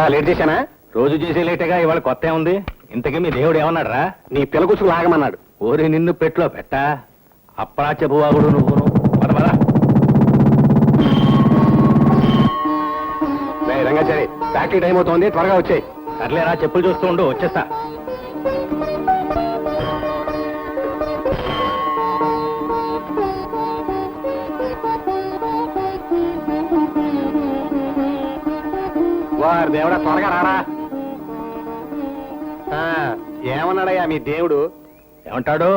ఎరా లేట్ చేశానా? రోజు చేసే లేటగా ఇవాళ కొత్త ఉంది. ఇంతకీ మీ దేవుడు ఏమన్నాడు రా? నీ పిల్ల కూర్చుని లాగమన్నాడు. ఓరి నిన్ను పెట్లో పెట్ట అప్పరా చెప్పువాగుడు నువ్వును. పద పద. రంగాచారి, ఫ్యాక్టరీ టైం అవుతోంది, త్వరగా వచ్చాయి. సర్లేరా, చెప్పులు చూస్తూ ఉండు, వచ్చేస్తా. వారు దేవుడా, త్వరగా రారా. ఏమన్నాడయ్యా మీ దేవుడు? ఏమంటాడు?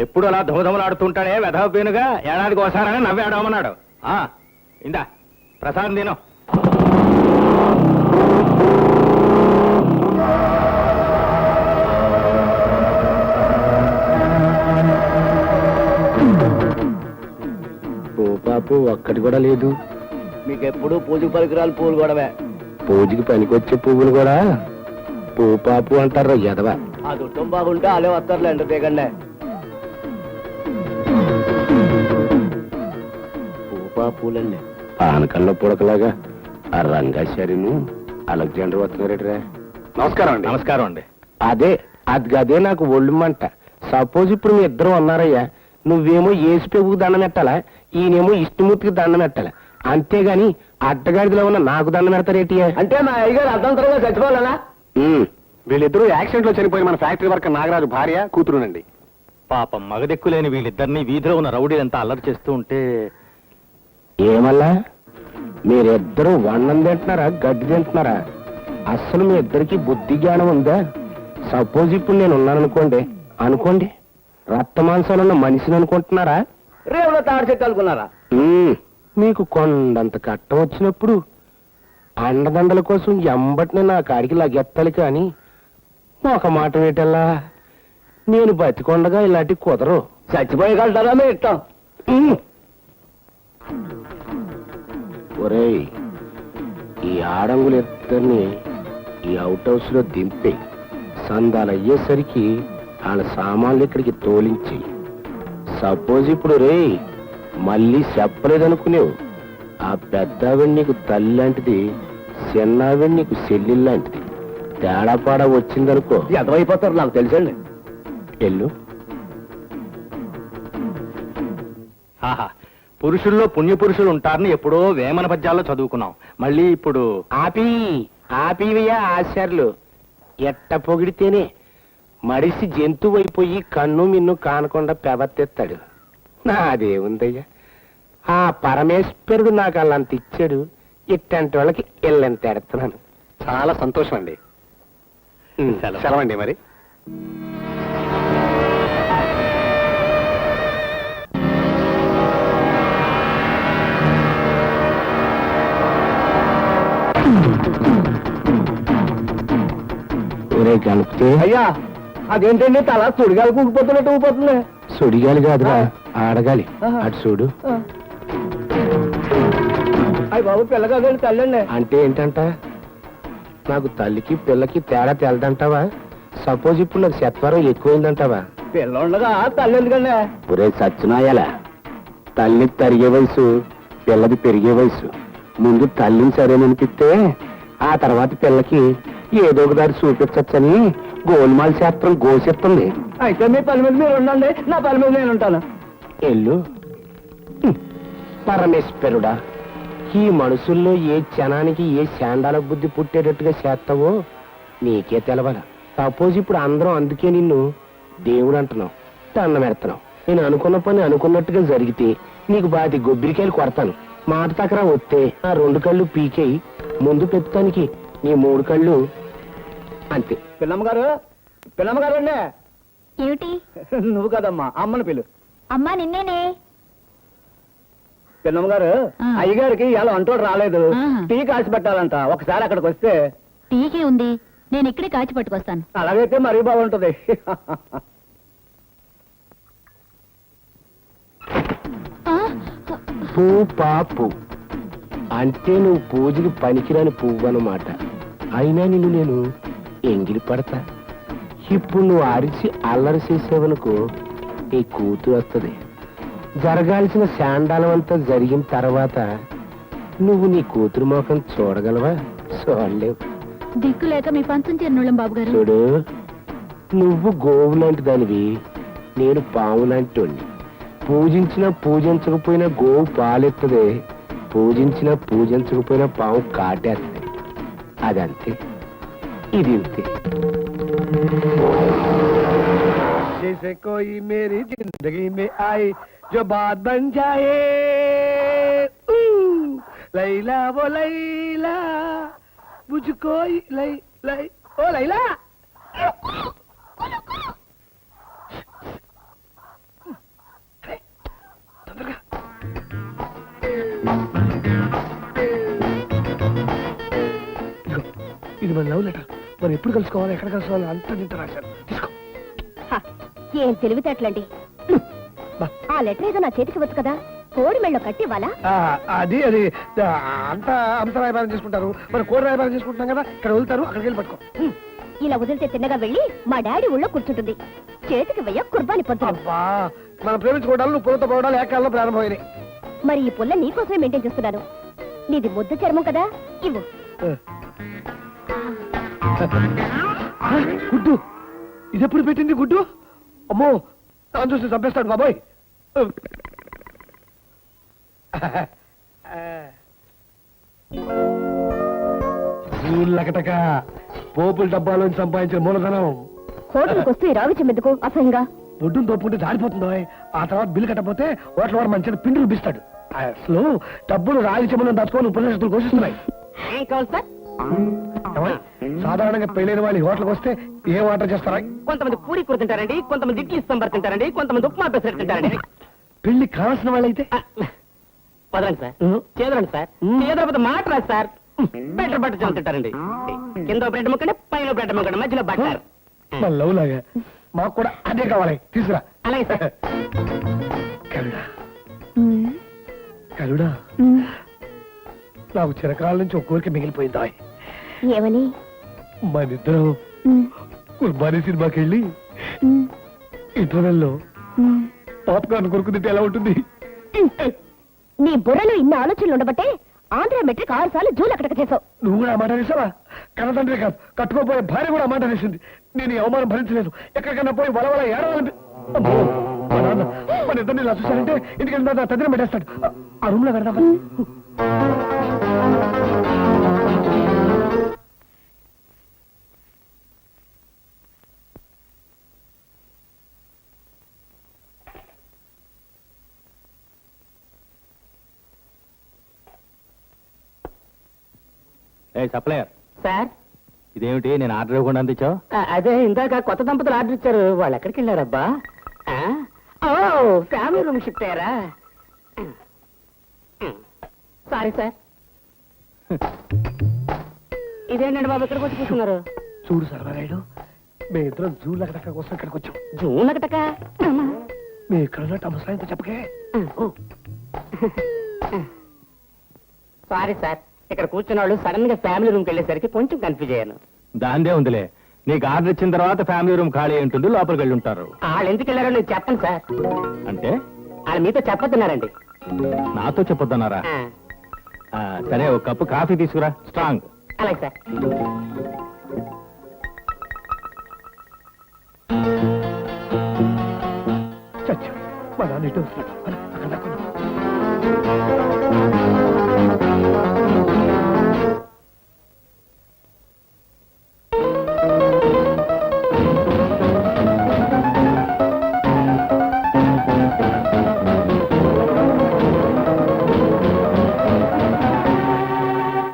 ఎప్పుడు అలా ధూమధమలాడుతుంటాడే వెధవ పేనుగా, ఏడాదికి ఒకసారని నవ్వాడమన్నాడు. ఇందా ప్రసాదం తిను. పాపు ఒక్కటి కూడా లేదు. మీకెప్పుడు పూజకి పరికరాలు పూలు గొడవే. పూజకి పనికొచ్చే పువ్వులు కూడా పాపు అంటారు ఎదవ. ఆ దుట్టం బాగుంటే అలే వస్తారులే ఎండ దిగండి. పూలండి పానకల్లో పుడకలాగా ఆ రంగాచారిను అలెగ్జాండర్ వస్తున్నారేట్రా. నమస్కారం అండి. నమస్కారం అండి. అదే నాకు ఒళ్ళుమంట. సపోజ్ ఇప్పుడు మీ ఇద్దరు ఉన్నారయ్యా, నువ్వేమో ఏసుపెగుకు దండం పెట్టాలా, ఈయనేమో ఇష్టమూర్తికి దండం పెట్టాలా, అంతేగాని అడ్డగాడిలో ఉన్న నాకు దండం పెడతారేటి? అంటే మా అయ్యగారు అర్ధంతరంగా చచ్చిపోవాలనా? వీళ్ళిద్దరూ యాక్సిడెంట్ లో చనిపోయిన మన ఫ్యాక్టరీ వర్కర్ నాగరాజు భార్య కూతురునండి. పాపం మగదెక్కులేని వీళ్ళిద్దరిని వీధిలో ఉన్న రౌడీలంతా అల్లరి చేస్తూ ఉంటే. ఏమల్లా మీరిద్దరూ వన్నం తింటున్నారా, గడ్డి తింటున్నారా? అస్సలు మీ ఇద్దరికి బుద్ధి జ్ఞానం ఉందా? సపోజ్ ఇప్పుడు నేను అనుకోండి రక్త మాంసాలున్న మనిషిని అనుకుంటున్నారా? రేవులో తాడి చెట్టు అనుకున్నారా? మీకు కొండంత కట్టం వచ్చినప్పుడు అండదండల కోసం ఎంబటిని నా కాడికి లగెత్తాలి కానీ ఒక మాట వేటల్లా, నేను బతికొండగా ఇలాంటి కుదరు. చచ్చిపోయగలుగుతారా మీ ఇష్టం. ఒరేయ్, ఈ ఆడంగులు ఇద్దరిని ఈ అవుట్ హౌస్ లో దింపి సందాలు అయ్యేసరికి వాళ్ళ సామాన్లు ఇక్కడికి తోలించి, సపోజ్ ఇప్పుడు రే మళ్ళీ చెప్పలేదనుకునేవు, ఆ పెద్దావిడ నీకు తల్లి లాంటిది, చిన్నావిడ నీకు చెల్లి లాంటిది, తేడాపాడ వచ్చిందనుకో ఎదవైపోతారు నాకు తెలుసండి. ఎల్లు. పురుషుల్లో పుణ్యపురుషులు ఉంటారని ఎప్పుడో వేమన పద్యాల్లో చదువుకున్నాం. మళ్ళీ ఇప్పుడు ఆపివయ్యా ఆశార్లు. ఎట్ట పొగిడితేనే మడిసి జంతువు అయిపోయి కన్ను మిన్ను కానకుండా పెవత్తెత్తాడు. నాదేముందయ్యా, ఆ పరమేశ్వరుడు నాకు అలాంత ఇచ్చాడు. ఇట్టంటి వాళ్ళకి ఎల్లంత ఎడుతున్నాను. చాలా సంతోషం అండి. సెలవండి మరి. కలిపితే అయ్యా అదేంటండి తల సుడిగాలి కూకిపోతున్నట్టు ఊగిపోతుంది. సుడిగాలి కాదురా, ఆడగాలి. అటు చూడు. అయ్యి బాబు పిల్ల కాదండి తల్లండి. అంటే ఏంటంట? నాకు తల్లికి పిల్లకి తేడా తెలదంటావా? సపోజ్ ఇప్పుడు నాకు శత్వరం ఎక్కువైందంటావా? పిల్ల ఉండగా తల్లి ఎందుకండి? ఒరే సచ్చినాయాలా, తల్లి తరిగే వయసు, పిల్లది పెరిగే వయసు. ముందు తల్లిని సరేననిపిస్తే ఆ తర్వాత పిల్లకి ఏదో ఒక దారి చూపించచ్చని గోల్మాల్ శాస్త్రం గోసిస్తుంది. అయితే మీ పని మీద మీరు ఉండండి, నా పని మీద నేను ఉంటాను. ఎల్లు. పరమేశ్వరుడా, ఈ మనుషుల్లో ఏ క్షణానికి ఏ శాండాల బుద్ధి పుట్టేటట్టుగా చేస్తావో నీకే తెలవాల. సపోజ్ ఇప్పుడు అందరం అందుకే నిన్ను దేవుడు అంటున్నావు, దండం పెడుతున్నావు. నేను అనుకున్న పని అనుకున్నట్టుగా జరిగితే నీకు బాధి గొబ్బరికాయలు కొడతాను. మాట తకరా వస్తే ఆ 2 కళ్ళు పీకేయి ముందు పెట్టుతానికి నీ 3 కళ్ళు అంతే. పిల్లమ్మగారు అండి. ఏమిటి? నువ్వు కదమ్మా, అమ్మని పిలు. అమ్మా నిన్నేనే. పిల్లమ్మగారు, అయ్యగారికి ఇలా అంటోడు రాలేదు, టీ కాసి పెట్టాలంట. ఒకసారి అక్కడికి వస్తే. టీకే ఉంది, నేను ఇక్కడే కాచి పట్టుకొస్తాను. అలాగైతే మరీ బాగుంటుంది. పాపు అంటే నువ్వు పూజకి పనికిరాని పువ్వు అన్నమాట. అయినా నిన్ను నేను ఎంగిలి పడతా. ఇప్పుడు నువ్వు అరిచి అల్లరి చేసేవనుకో నీ కూతురు వస్తుంది. జరగాల్సిన శాండాలం అంతా జరిగిన తర్వాత నువ్వు నీ కూతురు మోకం చూడగలవా? చూడలేవు. దిక్కు లేక మీ పంచం చేరినోళ్ళం బాబు గారు. చూడు, నువ్వు గోవు లాంటి దానివి, నేను పాము లాంటి వాణ్ణి. పూజించినా పూజించకపోయినా గోవు పాలెత్తదే, పూజించినా పూజించకపోయినా పాము కాటేస్తుంది. అదంతే, ఇది ఇంతే. जैसे कोई मेरी जिंदगी में आए जो बात बन जाए, लैला वो लैला मुझको लै लै ओ लैला. ఇది మన లవ్ లెటర్. మనం ఎప్పుడు కలుసుకోవాలి, ఎక్కడ కలుసుకోవాలి అంతా నింత రాశారు. తీసుకో. ఏం తెలివితేటలండి. ఆ లెటర్ ఏదో నా చేతికి వచ్చు కదా, కోడి మెళ్ళో కట్టివ్వాలా? అది అది అంతా అంత రాయబారం చేసుకుంటారు, మన కోడి రాయబారం చేసుకుంటున్నాం కదా, ఇక్కడ వదులుతారు, అక్కడికి వెళ్ళి పట్టుకో. ఇలా వదిలితే తిన్నగా వెళ్ళి మా డాడీ ఊళ్ళో కూర్చుంటుంది. చేతికి వెయ్య కుర్బాని పొద్దు. అబ్బా, మనం ప్రేమించుకోవడాలు నువ్వు పూలతో పోవడాలు ఏకాలంలో ప్రారంభమైనాయి. మరి ఈ పుల్ల నీకోసమే మెయింటైన్ చేస్తున్నాను. నీది ముద్ద చర్మం కదా, ఇవ్వు. గుడ్డు, ఇది ఎప్పుడు పెట్టింది గుడ్డు? అమ్మో, నాన్న చూసి చంపేస్తాడు బాబోయ్. లకటక పోపుల డబ్బాలోంచి సంపాదించిన మూలధనం హోటల్కి వస్తే రావిచ్చం ఎందుకు అసహ్యంగా? బొడ్డును తోపుకుంటే జారిపోతుందో, ఆ తర్వాత బిల్లు కట్టకపోతే ఓట్ల వారు మంచిగా పిండి బిస్తాడు. అసలు డబ్బులు రాగి చెమ్మలను దాచుకొని ఉపనిషత్తులు ఘోషిస్తున్నాయి. సాధారణంగా పెళ్ళైన వాళ్ళు హోటల్కి వస్తే ఏం ఆర్డర్ చేస్తారా? కొంతమంది పూరి కూర తింటారండి, కొంతమంది ఇడ్లీ సాంబార్ తింటారండి, కొంతమంది ఉప్మా పెసరట్టు తింటారండి. పెళ్లి కావాల్సిన వాళ్ళైతే వదలండి సార్, చేదరండి సార్, చేదరపోతే మాట రాదు సార్. బెటర్ బట్టర్ చాలా తింటారండి. కింద బ్రెడ్ ముక్కండి, పైన బ్రెడ్ ముక్కండి, మధ్యలో బట్టర్. మన లవ్ లాగా మాకు కూడా అదే కావాలి, తీసుకురా. అలాగే సార్. కరుడా, కరుడా, నాకు చిరకాల నుంచి ఒక కోరిక మిగిలిపోయిందా? ఏమని? మన ఇద్దరం కుర్బానీ సినిమాకి వెళ్ళి ఇంటర్వెల్లో పాప్కార్న్ కొరకు తింటే ఎలా ఉంటుంది? నీ బుర్రలో ఇన్ని ఆలోచనలు ఉండబట్టే ఆంధ్ర మెట్రిక్ 6 సార్లు జూలు అక్కడికి చేసావు. నువ్వు కూడా ఆ మాట వేసావా? కన్నతండ్రి కాదు, కట్టుకోపోయే భార్య కూడా ఆ మాట వేసింది. నేను ఈ అవమానం భరించలేదు. ఎక్కడికన్నా పోయి వలవల ఏడవాలంటే మా నాన్న మన ఇద్దరిని ఇలా చూశారంటే ఇంటికి వెళ్ళిన తదిన పెట్టేస్తాడు. ఆ రూమ్ లో పెడదాం. సప్లయర్, సార్, ఇదేమిటి నేను ఆర్డర్ ఇవ్వకుండా అందించావు? అదే ఇందాక కొత్త దంపతులు ఆర్డర్ ఇచ్చారు, వాళ్ళు ఎక్కడికి వెళ్ళారబ్బా? ఓ, ఫ్యామిలీ రూమ్ షిఫ్ట్ అయ్యారా? Sorry sir. ఇదేంటండి బాబు ఇక్కడికి వచ్చి కూర్చున్నారు? చూడు సర్వారాయుడు, మేము ఇద్దరం జూలు అక్కడ కోసం ఇక్కడికి వచ్చాం. జూన్ ఒకటక మీ ఇక్కడ ఉన్నట్టు ముసలాయింతో చెప్పకే. సారీ సార్, ఇక్కడ కూర్చున్న వాళ్ళు సడన్ గా ఫ్యామిలీ రూమ్కి వెళ్ళేసరికి కొంచెం కన్ఫ్యూజ్ అయ్యాను. దాందే ఉందిలే, నీకు ఆర్డర్ ఇచ్చిన తర్వాత ఫ్యామిలీ రూమ్ ఖాళీ ఉంటుంది, లోపలికి వెళ్ళి ఉంటారు. వాళ్ళు ఎందుకు వెళ్ళారో నేను చెప్పను సార్. అంటే వాళ్ళు మీతో చెప్పొద్దున్నారండి. నాతో చెప్పొద్దన్నారా? సరే, ఒక కప్పు కాఫీ తీసుకురా, స్ట్రాంగ్. అలాగే సార్. చచ్చా, మా నాన్న ఇటు వస్తున్నాడు. అక్కడ దాక్కున్నాం.